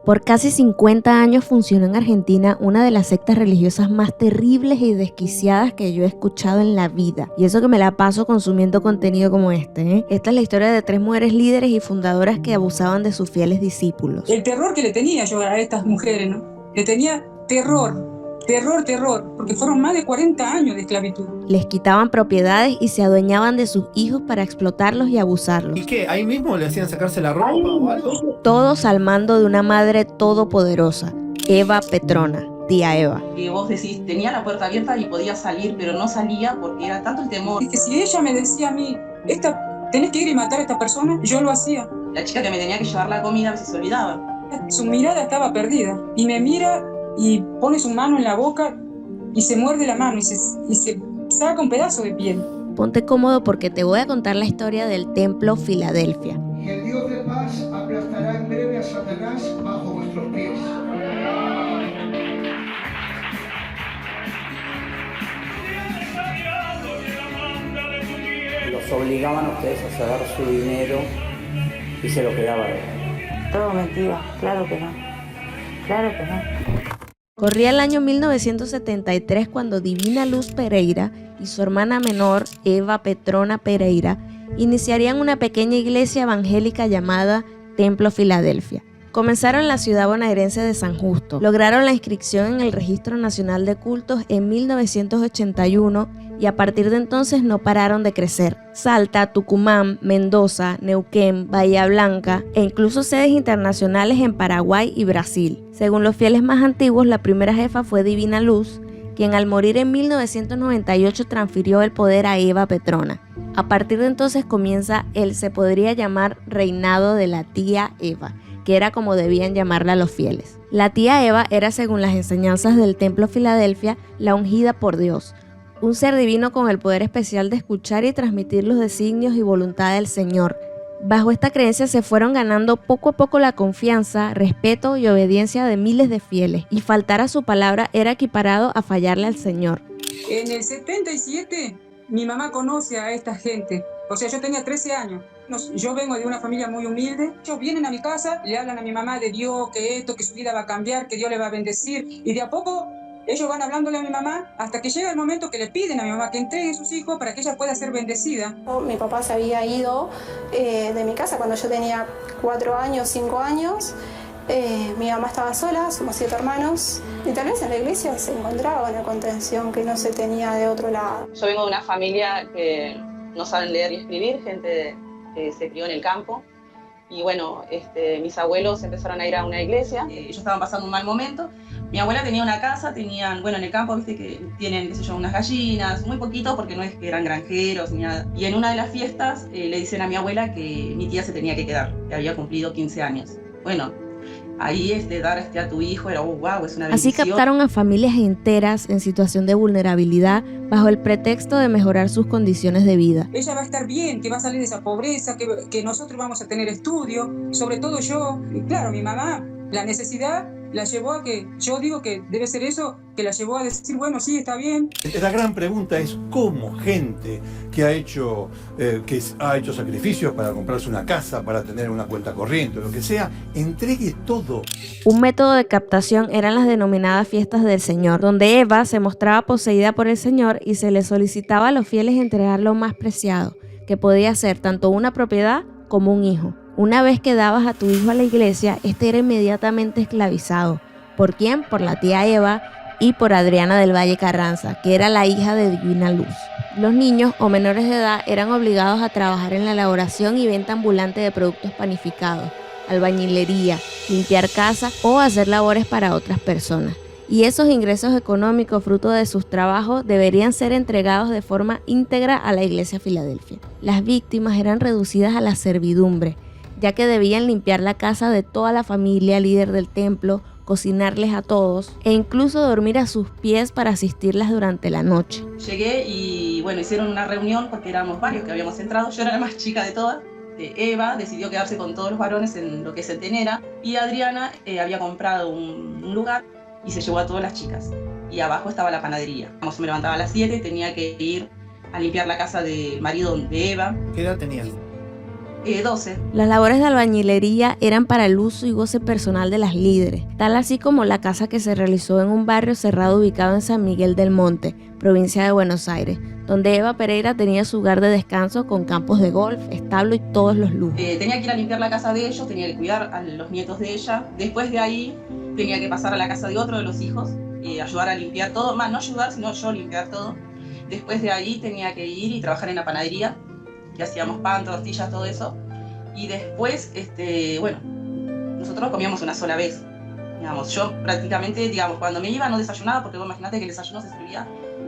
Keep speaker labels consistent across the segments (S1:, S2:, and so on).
S1: Por casi 50 años funcionó en Argentina una de las sectas religiosas más terribles y desquiciadas que yo he escuchado en la vida. Y eso que me la paso consumiendo contenido como este. Esta es la historia de 3 mujeres líderes y fundadoras que abusaban de sus fieles discípulos.
S2: El terror que le tenía yo a estas mujeres, ¿no? Le tenía terror, porque fueron más de 40 años de esclavitud.
S1: Les quitaban propiedades y se adueñaban de sus hijos para explotarlos y abusarlos.
S3: ¿Y qué? ¿Ahí mismo le hacían sacarse la ropa o algo?
S1: Todos al mando de una madre todopoderosa, Eva Petrona, tía Eva.
S4: Que vos decís, tenía la puerta abierta y podía salir, pero no salía porque era tanto el temor.
S2: Y que si ella me decía a mí, tenés que ir y matar a esta persona, yo lo hacía.
S4: La chica que me tenía que llevar la comida a veces se olvidaba.
S2: Su mirada estaba perdida y me mira y pone su mano en la boca y se muerde la mano y se saca un pedazo de piel.
S1: Ponte cómodo porque te voy a contar la historia del Templo Filadelfia.
S5: Y el Dios de paz aplastará en breve a Satanás bajo vuestros pies.
S6: Los obligaban a ustedes a ceder su dinero y se lo quedaba él.
S7: Todo mentira, claro que no. Claro que no.
S1: Corría el año 1973 cuando Divina Luz Pereira y su hermana menor, Eva Petrona Pereira, iniciarían una pequeña iglesia evangélica llamada Templo Filadelfia. Comenzaron en la ciudad bonaerense de San Justo, lograron la inscripción en el Registro Nacional de Cultos en 1981 y a partir de entonces no pararon de crecer. Salta, Tucumán, Mendoza, Neuquén, Bahía Blanca e incluso sedes internacionales en Paraguay y Brasil. Según los fieles más antiguos, la primera jefa fue Divina Luz, quien al morir en 1998 transfirió el poder a Eva Petrona. A partir de entonces comienza se podría llamar reinado de la tía Eva, que era como debían llamarla los fieles. La tía Eva era, según las enseñanzas del Templo Filadelfia, la ungida por Dios, un ser divino con el poder especial de escuchar y transmitir los designios y voluntad del Señor. Bajo esta creencia se fueron ganando poco a poco la confianza, respeto y obediencia de miles de fieles, y faltar a su palabra era equiparado a fallarle al Señor.
S2: En el 77, mi mamá conoce a esta gente. O sea, yo tenía 13 años. Yo vengo de una familia muy humilde. Ellos vienen a mi casa, le hablan a mi mamá de Dios, que su vida va a cambiar, que Dios le va a bendecir. Y de a poco ellos van hablándole a mi mamá hasta que llega el momento que le piden a mi mamá que entregue a sus hijos para que ella pueda ser bendecida.
S8: Mi papá se había ido de mi casa cuando yo tenía 4 años, 5 años. Mi mamá estaba sola, somos 7 hermanos. Y tal vez en la iglesia se encontraba una contención que no se tenía de otro lado.
S4: Yo vengo de una familia que no saben leer y escribir, gente que se crió en el campo. Y bueno, mis abuelos empezaron a ir a una iglesia. Ellos estaban pasando un mal momento. Mi abuela tenía una casa, en el campo, viste que tienen, unas gallinas, muy poquito porque no es que eran granjeros ni nada. Y en una de las fiestas le dicen a mi abuela que mi tía se tenía que quedar, que había cumplido 15 años. Bueno, ahí dar a tu hijo era, wow, es una bendición.
S1: Así captaron a familias enteras en situación de vulnerabilidad bajo el pretexto de mejorar sus condiciones de vida.
S2: Ella va a estar bien, que va a salir de esa pobreza, que nosotros vamos a tener estudio, sobre todo yo. Y claro, mi mamá, la necesidad la llevó a que, yo digo que debe ser eso, que la llevó a decir, bueno, sí, está bien.
S3: La gran pregunta es cómo gente que ha hecho sacrificios para comprarse una casa, para tener una cuenta corriente o lo que sea, entregue todo.
S1: Un método de captación eran las denominadas fiestas del Señor, donde Eva se mostraba poseída por el Señor y se le solicitaba a los fieles entregar lo más preciado, que podía ser tanto una propiedad como un hijo. Una vez que dabas a tu hijo a la iglesia, este era inmediatamente esclavizado. ¿Por quién? Por la tía Eva y por Adriana del Valle Carranza, que era la hija de Divina Luz. Los niños o menores de edad eran obligados a trabajar en la elaboración y venta ambulante de productos panificados, albañilería, limpiar casa o hacer labores para otras personas. Y esos ingresos económicos fruto de sus trabajos deberían ser entregados de forma íntegra a la iglesia Filadelfia. Las víctimas eran reducidas a la servidumbre, ya que debían limpiar la casa de toda la familia líder del templo, cocinarles a todos e incluso dormir a sus pies para asistirlas durante la noche.
S4: Llegué y hicieron una reunión porque éramos varios que habíamos entrado. Yo era la más chica de todas. Eva decidió quedarse con todos los varones en lo que es el Tenera y Adriana había comprado un lugar y se llevó a todas las chicas. Y abajo estaba la panadería. Me levantaba a las 7 y tenía que ir a limpiar la casa del marido de Eva.
S3: ¿Qué edad tenías?
S4: 12.
S1: Las labores de albañilería eran para el uso y goce personal de las líderes, tal así como la casa que se realizó en un barrio cerrado ubicado en San Miguel del Monte, provincia de Buenos Aires, donde Eva Pereira tenía su hogar de descanso con campos de golf, establo y todos los lujos.
S4: Tenía que ir a limpiar la casa de ellos, tenía que cuidar a los nietos de ella. Después de ahí tenía que pasar a la casa de otro de los hijos y ayudar a limpiar todo, más no ayudar, sino yo limpiar todo. Después de ahí tenía que ir y trabajar en la panadería, que hacíamos pan, tortillas, todo eso. Y después, nosotros comíamos una sola vez. Digamos, yo prácticamente, cuando me iba no desayunaba, porque vos imaginate que el desayuno se servía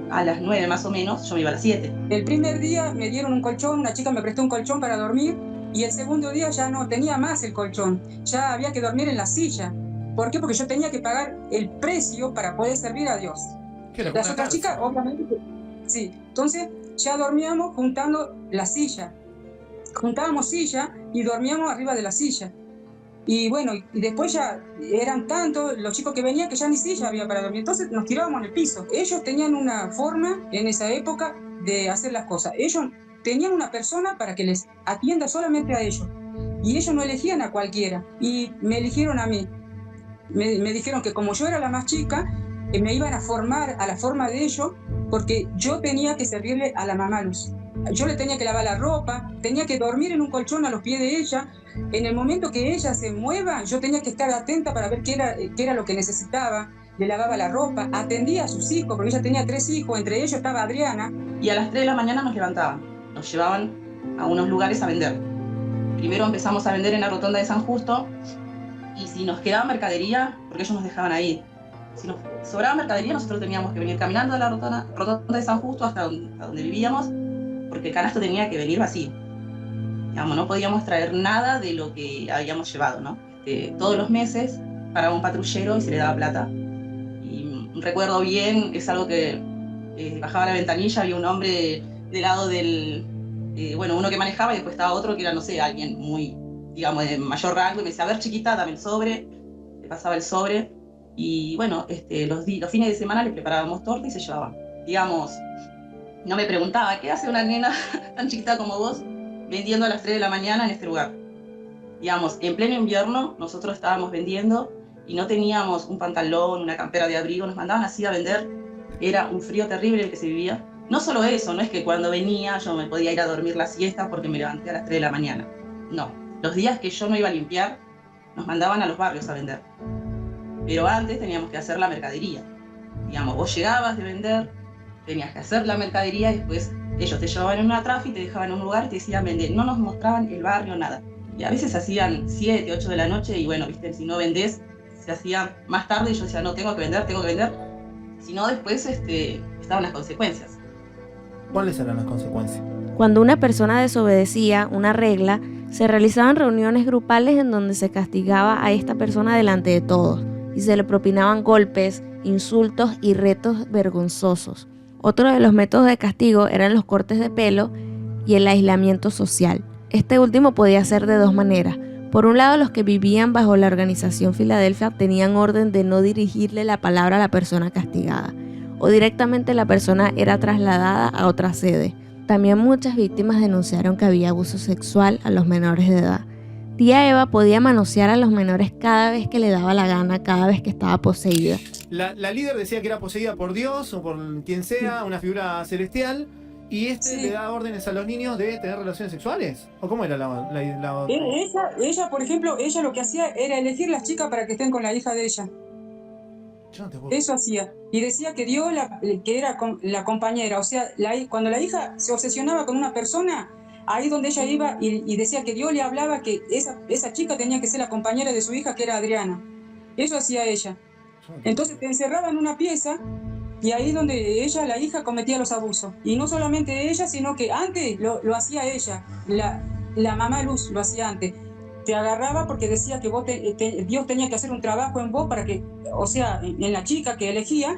S4: a las 9 más o menos, yo me iba a las 7.
S2: El primer día me dieron un colchón, una chica me prestó un colchón para dormir, y el segundo día ya no tenía más el colchón, ya había que dormir en la silla. ¿Por qué? Porque yo tenía que pagar el precio para poder servir a Dios. Las otras chicas, obviamente, sí. Entonces ya dormíamos juntando la silla. Juntábamos silla y dormíamos arriba de la silla. Y bueno, y después ya eran tantos los chicos que venían que ya ni silla había para dormir. Entonces nos tirábamos en el piso. Ellos tenían una forma en esa época de hacer las cosas. Ellos tenían una persona para que les atienda solamente a ellos. Y ellos no elegían a cualquiera. Y me eligieron a mí. Me dijeron que como yo era la más chica, me iban a formar a la forma de ellos, porque yo tenía que servirle a la mamá Luz. Yo le tenía que lavar la ropa, tenía que dormir en un colchón a los pies de ella. En el momento que ella se mueva, yo tenía que estar atenta para ver qué era lo que necesitaba. Le lavaba la ropa, atendía a sus hijos, porque ella tenía 3 hijos, entre ellos estaba Adriana.
S4: Y a las 3 de la mañana nos levantaban, nos llevaban a unos lugares a vender. Primero empezamos a vender en la rotonda de San Justo, y si nos quedaba mercadería, porque ellos nos dejaban ahí, si nos sobraba mercadería, nosotros teníamos que venir caminando de la rotonda de San Justo hasta donde vivíamos, porque el canasto tenía que venir vacío. No podíamos traer nada de lo que habíamos llevado, ¿no? Todos los meses paraba un patrullero y se le daba plata. Y recuerdo bien, es algo que bajaba la ventanilla, había un hombre del lado del... uno que manejaba, y después estaba otro que era, no sé, alguien muy, de mayor rango, y me decía, a ver, chiquita, dame el sobre. Le pasaba el sobre. Y los fines de semana le preparábamos torta y se llevaban. No me preguntaba, ¿qué hace una nena tan chiquita como vos vendiendo a las 3 de la mañana en este lugar? En pleno invierno nosotros estábamos vendiendo y no teníamos un pantalón, una campera de abrigo, nos mandaban así a vender. Era un frío terrible el que se vivía. No solo eso, no es que cuando venía yo me podía ir a dormir la siesta porque me levanté a las 3 de la mañana. No, los días que yo no iba a limpiar, nos mandaban a los barrios a vender. Pero antes teníamos que hacer la mercadería. Vos llegabas de vender, tenías que hacer la mercadería y después ellos te llevaban en una trafi, te dejaban en un lugar y te decían vender. No nos mostraban el barrio, nada. Y a veces hacían 7, 8 de la noche y si no vendés, se hacía más tarde y yo decía, no, tengo que vender. Si no, después estaban las consecuencias.
S9: ¿Cuáles eran las consecuencias?
S1: Cuando una persona desobedecía una regla, se realizaban reuniones grupales en donde se castigaba a esta persona delante de todos y se le propinaban golpes, insultos y retos vergonzosos. Otro de los métodos de castigo eran los cortes de pelo y el aislamiento social. Este último podía ser de 2 maneras. Por un lado, los que vivían bajo la organización Filadelfia tenían orden de no dirigirle la palabra a la persona castigada, o directamente la persona era trasladada a otra sede. También muchas víctimas denunciaron que había abuso sexual a los menores de edad. Tía Eva podía manosear a los menores cada vez que le daba la gana, cada vez que estaba poseída.
S9: La líder decía que era poseída por Dios o por quien sea, una figura celestial, y le da órdenes a los niños de tener relaciones sexuales. ¿O cómo era la
S2: Ella, por ejemplo, ella lo que hacía era elegir las chicas para que estén con la hija de ella. Eso hacía. Y decía que Dios que era la compañera. O sea, cuando la hija se obsesionaba con una persona, ahí donde ella iba y decía que Dios le hablaba que esa chica tenía que ser la compañera de su hija, que era Adriana. Eso hacía ella. Entonces te encerraba en una pieza y ahí donde la hija, cometía los abusos. Y no solamente ella, sino que antes lo hacía ella. La mamá Luz lo hacía antes. Te agarraba porque decía que Dios tenía que hacer un trabajo en vos para que, o sea, en la chica que elegía,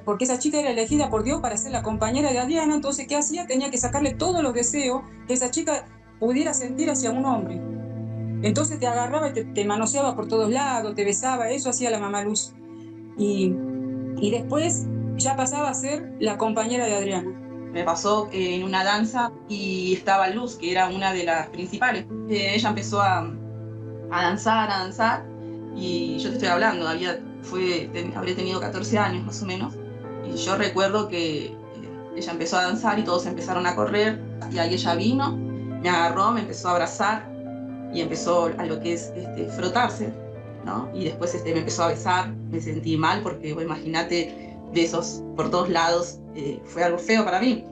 S2: porque esa chica era elegida por Dios para ser la compañera de Adriana. Entonces, ¿qué hacía? Tenía que sacarle todos los deseos que esa chica pudiera sentir hacia un hombre. Entonces te agarraba y te manoseaba por todos lados, te besaba. Eso hacía la mamá Luz. Y después ya pasaba a ser la compañera de Adriana.
S4: Me pasó en una danza y estaba Luz, que era una de las principales. Ella empezó a danzar y yo te estoy hablando, habría tenido 14 años más o menos, y yo recuerdo que ella empezó a danzar y todos empezaron a correr y ahí ella vino, me agarró, me empezó a abrazar y empezó a lo que es frotarse, ¿no? Y después me empezó a besar, me sentí mal porque imagínate besos por todos lados, fue algo feo para mí.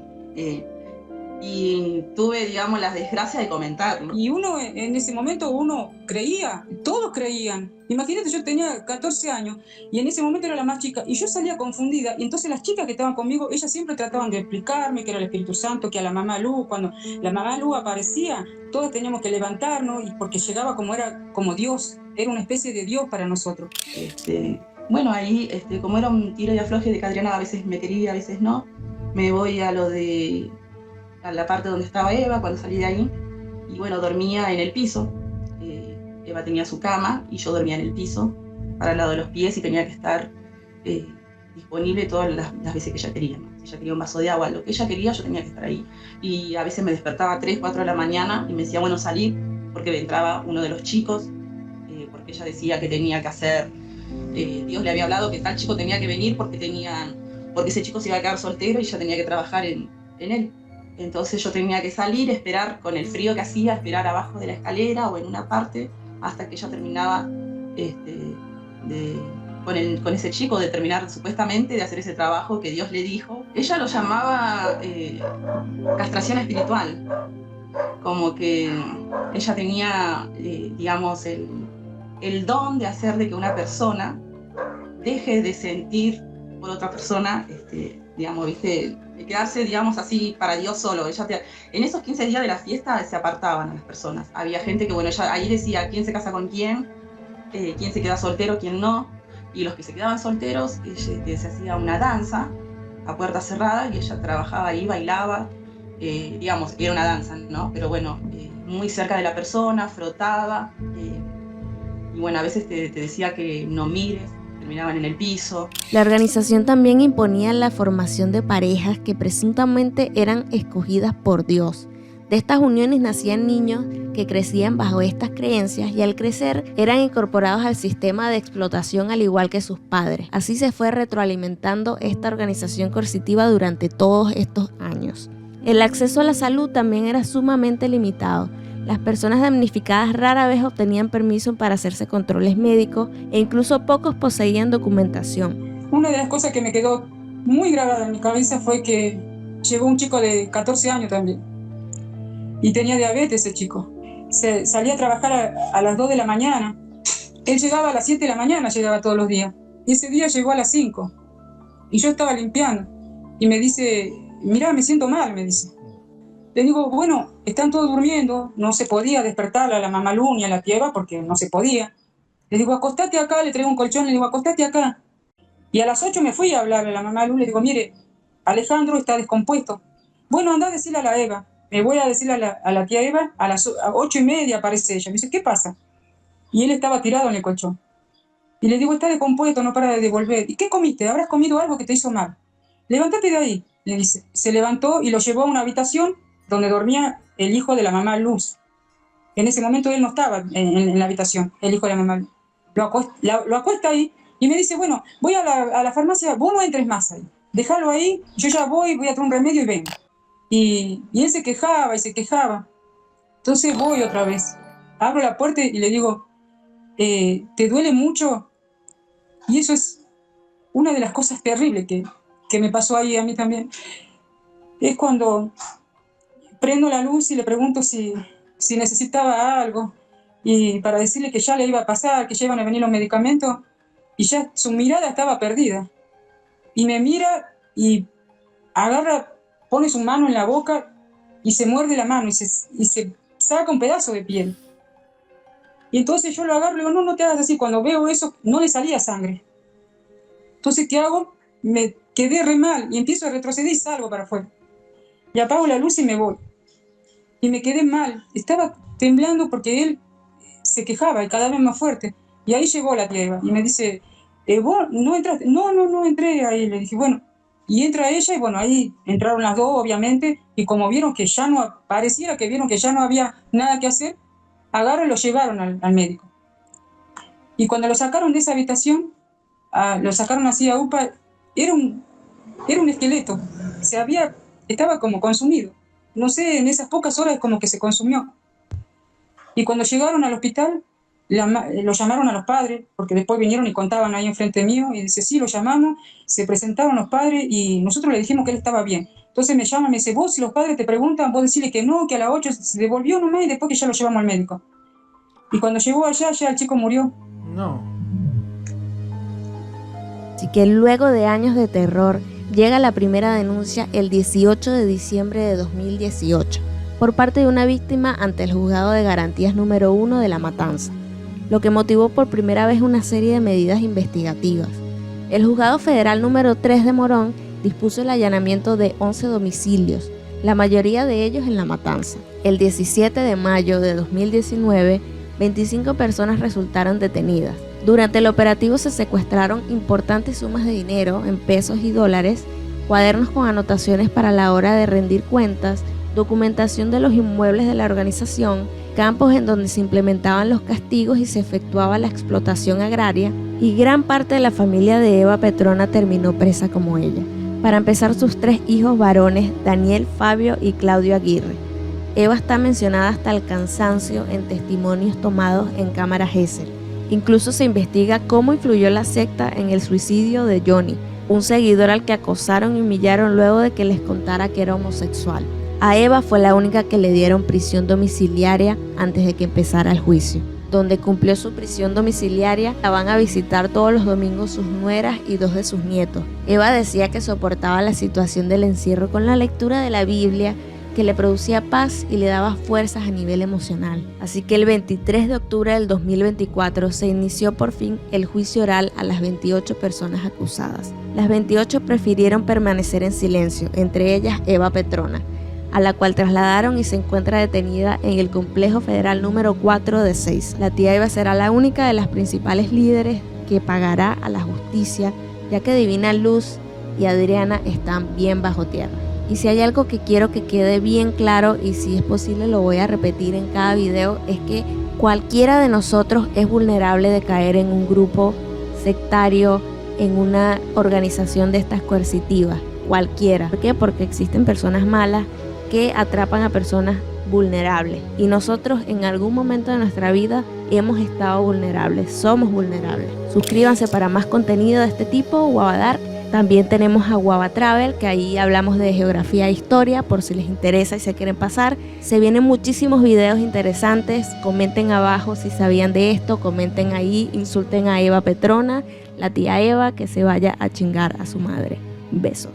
S4: Y tuve, digamos, la desgracia de comentarlo.
S2: Y uno, en ese momento, uno creía, todos creían. Imagínate, yo tenía 14 años y en ese momento era la más chica y yo salía confundida. Y entonces las chicas que estaban conmigo, ellas siempre trataban de explicarme que era el Espíritu Santo, que a la mamá Luz, cuando la mamá Luz aparecía, todos teníamos que levantarnos y porque llegaba como Dios, era una especie de Dios para nosotros.
S4: Bueno, ahí, como era un tiro y afloje de que Adriana a veces me quería, a veces no, me voy a la parte donde estaba Eva cuando salí de ahí, y bueno, dormía en el piso. Eva tenía su cama y yo dormía en el piso, para el lado de los pies, y tenía que estar disponible todas las veces que ella quería, ¿no? Si ella quería un vaso de agua, lo que ella quería, yo tenía que estar ahí. Y a veces me despertaba a 3, 4 de la mañana y me decía, bueno, salí, porque entraba uno de los chicos, porque ella decía que tenía que hacer, Dios le había hablado que tal chico tenía que venir porque ese chico se iba a quedar soltero y ella tenía que trabajar en él. Entonces yo tenía que salir, esperar con el frío que hacía, esperar abajo de la escalera o en una parte hasta que ella terminaba con ese chico, de terminar supuestamente de hacer ese trabajo que Dios le dijo. Ella lo llamaba castración espiritual, como que ella tenía, digamos, el don de hacer de que una persona deje de sentir por otra persona, digamos, ¿viste? Quedarse, digamos, así para Dios solo. En esos 15 días de la fiesta se apartaban a las personas. Había gente que, bueno, ella ahí decía quién se casa con quién se queda soltero, quién no. Y los que se quedaban solteros, se hacía una danza a puerta cerrada y ella trabajaba ahí, bailaba. Digamos, era una danza, ¿no? Pero bueno, muy cerca de la persona, frotaba. Y bueno, a veces te decía que no mires, terminaban en el piso.
S1: La organización también imponía la formación de parejas que presuntamente eran escogidas por Dios. De estas uniones nacían niños que crecían bajo estas creencias y al crecer eran incorporados al sistema de explotación al igual que sus padres. Así se fue retroalimentando esta organización coercitiva durante todos estos años. El acceso a la salud también era sumamente limitado. Las personas damnificadas rara vez obtenían permiso para hacerse controles médicos e incluso pocos poseían documentación.
S2: Una de las cosas que me quedó muy grabada en mi cabeza fue que llegó un chico de 14 años también y tenía diabetes ese chico. Salía a trabajar a las 2 de la mañana. Él llegaba a las 7 de la mañana, llegaba todos los días. Y ese día llegó a las 5 y yo estaba limpiando y me dice, mirá, me siento mal, me dice. Le digo, bueno, están todos durmiendo, no se podía despertar a la mamá Luz ni a la tía Eva porque no se podía. Le digo, acostate acá, le traigo un colchón, le digo, acostate acá. Y a las 8 me fui a hablarle a la mamá Luz, le digo, mire, Alejandro está descompuesto. Bueno, anda a decirle a la Eva. Me voy a decirle a la tía Eva, a las 8:30 aparece ella. Me dice, ¿qué pasa? Y él estaba tirado en el colchón. Y le digo, está descompuesto, no para de devolver. ¿Y qué comiste? ¿Habrás comido algo que te hizo mal? Levántate de ahí, le dice. Se levantó y lo llevó a una habitación donde dormía el hijo de la mamá Luz. En ese momento él no estaba en la habitación, el hijo de la mamá Luz. Lo acuesta ahí y me dice, bueno, voy a la farmacia, vos no entres más ahí. Déjalo ahí, yo ya voy a traer un remedio y vengo. Y él se quejaba y se quejaba. Entonces voy otra vez. Abro la puerta y le digo, ¿te duele mucho? Y eso es una de las cosas terribles que me pasó ahí a mí también. Es cuando prendo la luz y le pregunto si necesitaba algo, y para decirle que ya le iba a pasar, que ya iban a venir los medicamentos, y ya su mirada estaba perdida. Y me mira y agarra, pone su mano en la boca y se muerde la mano y se saca un pedazo de piel. Y entonces yo lo agarro y le digo, no te hagas así. Cuando veo eso, no le salía sangre. Entonces, ¿qué hago? Me quedé re mal y empiezo a retroceder y salgo para afuera. Y apago la luz y me voy. Y me quedé mal. Estaba temblando porque él se quejaba y cada vez más fuerte. Y ahí llegó la tía Eva y me dice, ¿vos no entraste? No entré ahí. Le dije, bueno. Y entra ella y bueno, ahí entraron las dos obviamente y como vieron que ya no, pareciera que vieron que ya no había nada que hacer, agarran y lo llevaron al médico. Y cuando lo sacaron de esa habitación, lo sacaron así a UPA, era un esqueleto, estaba como consumido. No sé, en esas pocas horas como que se consumió. Y cuando llegaron al hospital, lo llamaron a los padres, porque después vinieron y contaban ahí enfrente mío, y dice, sí, lo llamamos, se presentaron los padres y nosotros le dijimos que él estaba bien. Entonces me llama, me dice, vos si los padres te preguntan, vos decirle que no, que a las 8 se devolvió nomás y después que ya lo llevamos al médico. Y cuando llegó allá, ya el chico murió.
S9: No.
S1: Así que luego de años de terror, llega la primera denuncia el 18 de diciembre de 2018, por parte de una víctima ante el Juzgado de Garantías número 1 de La Matanza, lo que motivó por primera vez una serie de medidas investigativas. El Juzgado Federal número 3 de Morón dispuso el allanamiento de 11 domicilios, la mayoría de ellos en La Matanza. El 17 de mayo de 2019, 25 personas resultaron detenidas. Durante el operativo se secuestraron importantes sumas de dinero en pesos y dólares, cuadernos con anotaciones para la hora de rendir cuentas, documentación de los inmuebles de la organización, campos en donde se implementaban los castigos y se efectuaba la explotación agraria, y gran parte de la familia de Eva Petrona terminó presa como ella. Para empezar, sus 3 hijos varones, Daniel, Fabio y Claudio Aguirre. Eva está mencionada hasta el cansancio en testimonios tomados en cámara Gesell. Incluso se investiga cómo influyó la secta en el suicidio de Johnny, un seguidor al que acosaron y humillaron luego de que les contara que era homosexual. A Eva fue la única que le dieron prisión domiciliaria antes de que empezara el juicio. Donde cumplió su prisión domiciliaria, la van a visitar todos los domingos sus nueras y 2 de sus nietos. Eva decía que soportaba la situación del encierro con la lectura de la Biblia, que le producía paz y le daba fuerzas a nivel emocional. Así que el 23 de octubre del 2024 se inició por fin el juicio oral a las 28 personas acusadas. Las 28 prefirieron permanecer en silencio, entre ellas Eva Petrona, a la cual trasladaron y se encuentra detenida en el complejo federal número 4 de 6. La tía Eva será la única de las principales líderes que pagará a la justicia, ya que Divina Luz y Adriana están bien bajo tierra. Y si hay algo que quiero que quede bien claro, y si es posible lo voy a repetir en cada video, es que cualquiera de nosotros es vulnerable de caer en un grupo sectario, en una organización de estas coercitivas. Cualquiera. ¿Por qué? Porque existen personas malas que atrapan a personas vulnerables. Y nosotros en algún momento de nuestra vida hemos estado vulnerables, somos vulnerables. Suscríbanse para más contenido de este tipo, Guavadark. También tenemos a Guava Travel, que ahí hablamos de geografía e historia, por si les interesa y se quieren pasar. Se vienen muchísimos videos interesantes. Comenten abajo si sabían de esto, comenten ahí, insulten a Eva Petrona, la tía Eva, que se vaya a chingar a su madre. Beso.